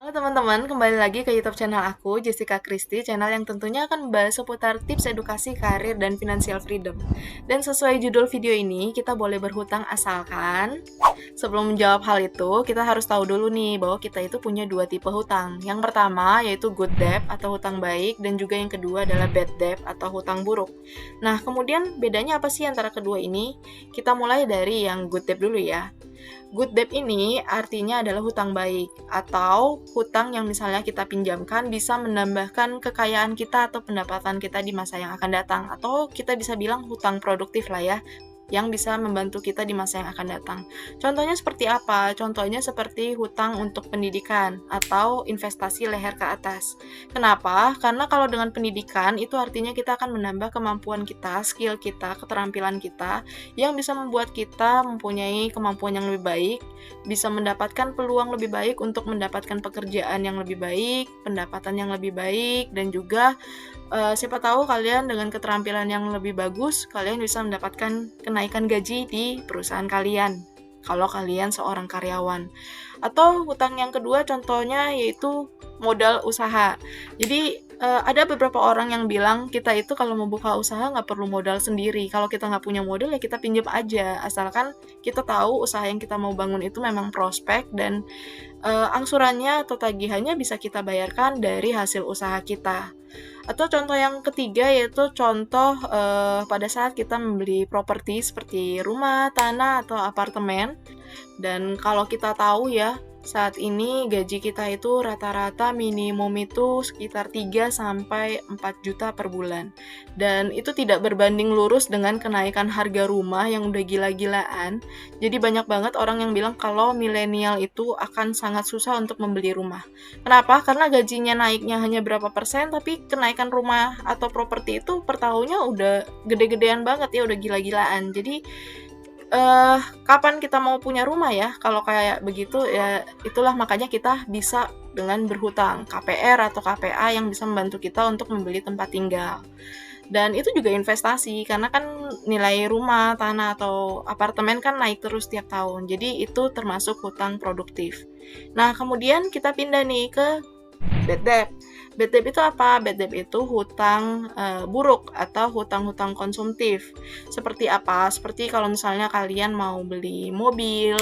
Halo teman-teman, kembali lagi ke YouTube channel aku, Jessica Christie, channel yang tentunya akan membahas seputar tips edukasi karir dan financial freedom. Dan sesuai judul video ini, kita boleh berhutang asalkan sebelum menjawab hal itu, kita harus tahu dulu nih bahwa kita itu punya dua tipe hutang. Yang pertama yaitu good debt atau hutang baik, dan juga yang kedua adalah bad debt atau hutang buruk. Nah, kemudian bedanya apa sih antara kedua ini? Kita mulai dari yang good debt dulu ya. Good debt ini artinya adalah hutang baik atau hutang yang misalnya kita pinjamkan bisa menambahkan kekayaan kita atau pendapatan kita di masa yang akan datang, atau kita bisa bilang hutang produktif lah ya, yang bisa membantu kita di masa yang akan datang. Contohnya seperti apa? Contohnya seperti hutang untuk pendidikan atau investasi leher ke atas. Kenapa? Karena kalau dengan pendidikan itu artinya kita akan menambah kemampuan kita, skill kita, keterampilan kita yang bisa membuat kita mempunyai kemampuan yang lebih baik, bisa mendapatkan peluang lebih baik untuk mendapatkan pekerjaan yang lebih baik, pendapatan yang lebih baik, dan juga siapa tahu kalian dengan keterampilan yang lebih bagus, kalian bisa mendapatkan kenaikan gaji di perusahaan kalian kalau kalian seorang karyawan. Atau hutang yang kedua contohnya yaitu modal usaha. Jadi ada beberapa orang yang bilang kita itu kalau mau buka usaha nggak perlu modal sendiri. Kalau kita nggak punya modal ya kita pinjam aja, asalkan kita tahu usaha yang kita mau bangun itu memang prospek dan angsurannya atau tagihannya bisa kita bayarkan dari hasil usaha kita. Atau contoh yang ketiga yaitu contoh pada saat kita membeli properti seperti rumah, tanah, atau apartemen. Dan kalau kita tahu ya, saat ini gaji kita itu rata-rata minimum itu sekitar 3 sampai 4 juta per bulan. Dan itu tidak berbanding lurus dengan kenaikan harga rumah yang udah gila-gilaan. Jadi banyak banget orang yang bilang kalau milenial itu akan sangat susah untuk membeli rumah. Kenapa? Karena gajinya naiknya hanya berapa persen, tapi kenaikan rumah atau properti itu per tahunnya udah gede-gedean banget ya, udah gila-gilaan. Jadi kapan kita mau punya rumah ya? Kalau kayak begitu ya, itulah makanya kita bisa dengan berhutang KPR atau KPA yang bisa membantu kita untuk membeli tempat tinggal. Dan itu juga investasi karena kan nilai rumah, tanah atau apartemen kan naik terus tiap tahun. Jadi itu termasuk hutang produktif. Nah, kemudian kita pindah nih ke bad debt. Bad debt itu apa? Bad debt itu hutang buruk atau hutang-hutang konsumtif. Seperti apa? Seperti kalau misalnya kalian mau beli mobil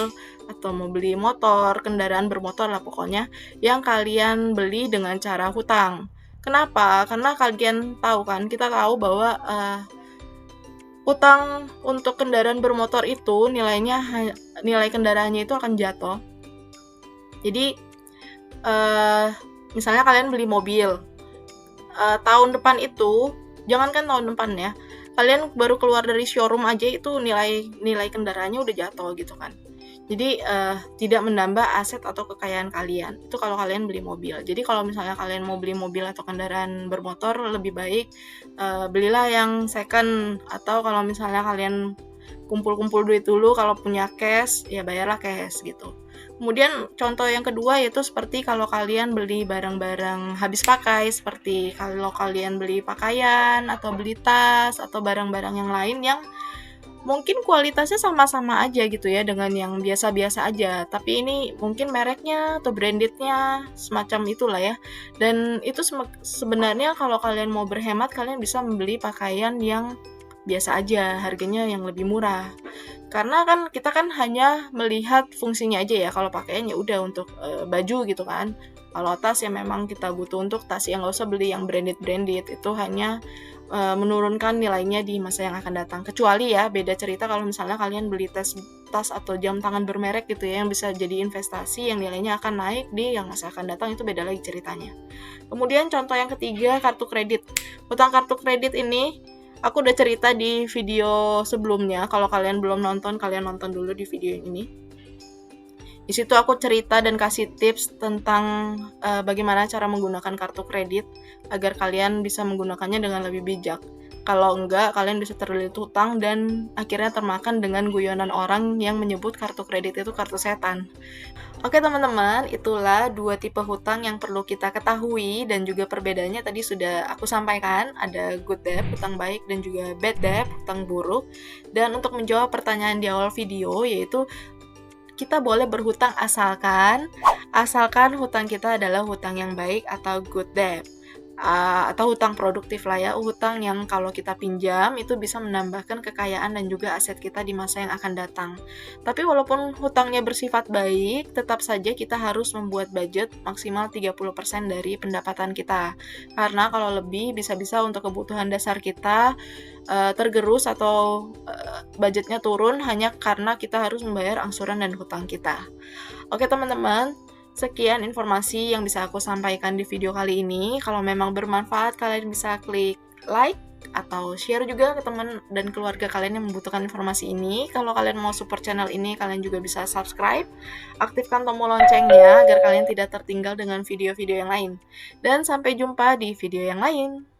atau mau beli motor, kendaraan bermotor lah pokoknya, yang kalian beli dengan cara hutang. Kenapa? Karena kalian tahu kan, kita tahu bahwa hutang untuk kendaraan bermotor itu nilai kendaraannya itu akan jatuh. Jadi uh, misalnya kalian beli mobil tahun depan itu, jangankan tahun depan ya, kalian baru keluar dari showroom aja itu nilai kendaraannya udah jatuh gitu kan. Jadi tidak menambah aset atau kekayaan kalian. Itu kalau kalian beli mobil. Jadi kalau misalnya kalian mau beli mobil atau kendaraan bermotor, lebih baik belilah yang second, atau kalau misalnya kalian kumpul-kumpul duit dulu, kalau punya cash ya bayarlah cash gitu. Kemudian contoh yang kedua yaitu seperti kalau kalian beli barang-barang habis pakai, seperti kalau kalian beli pakaian atau beli tas atau barang-barang yang lain yang mungkin kualitasnya sama-sama aja gitu ya dengan yang biasa-biasa aja, tapi ini mungkin mereknya atau brandednya semacam itulah ya. Dan itu sebenarnya kalau kalian mau berhemat, kalian bisa membeli pakaian yang biasa aja, harganya yang lebih murah. Karena kan kita kan hanya melihat fungsinya aja ya, kalau pakaian ya udah untuk baju gitu kan. Kalau tas ya memang kita butuh untuk tas, yang nggak usah beli yang branded, itu hanya menurunkan nilainya di masa yang akan datang. Kecuali ya beda cerita kalau misalnya kalian beli tas atau jam tangan bermerek gitu ya, yang bisa jadi investasi yang nilainya akan naik di yang masa akan datang, itu beda lagi ceritanya. Kemudian contoh yang ketiga, kartu kredit. Hutang kartu kredit ini aku udah cerita di video sebelumnya. Kalau kalian belum nonton, kalian nonton dulu di video ini. Di situ aku cerita dan kasih tips tentang bagaimana cara menggunakan kartu kredit agar kalian bisa menggunakannya dengan lebih bijak. Kalau enggak, kalian bisa terlilit hutang dan akhirnya termakan dengan guyonan orang yang menyebut kartu kredit itu kartu setan. Oke teman-teman, itulah dua tipe hutang yang perlu kita ketahui, dan juga perbedaannya tadi sudah aku sampaikan. Ada good debt, hutang baik, dan juga bad debt, hutang buruk. Dan untuk menjawab pertanyaan di awal video, yaitu kita boleh berhutang asalkan hutang kita adalah hutang yang baik atau good debt. Atau hutang produktif lah ya, hutang yang kalau kita pinjam itu bisa menambahkan kekayaan dan juga aset kita di masa yang akan datang. Tapi walaupun hutangnya bersifat baik, tetap saja kita harus membuat budget maksimal 30% dari pendapatan kita. Karena kalau lebih bisa-bisa untuk kebutuhan dasar kita tergerus atau budgetnya turun hanya karena kita harus membayar angsuran dan hutang kita. Oke teman-teman, sekian informasi yang bisa aku sampaikan di video kali ini. Kalau memang bermanfaat, kalian bisa klik like atau share juga ke teman dan keluarga kalian yang membutuhkan informasi ini. Kalau kalian mau support channel ini, kalian juga bisa subscribe, aktifkan tombol loncengnya agar kalian tidak tertinggal dengan video-video yang lain. Dan sampai jumpa di video yang lain.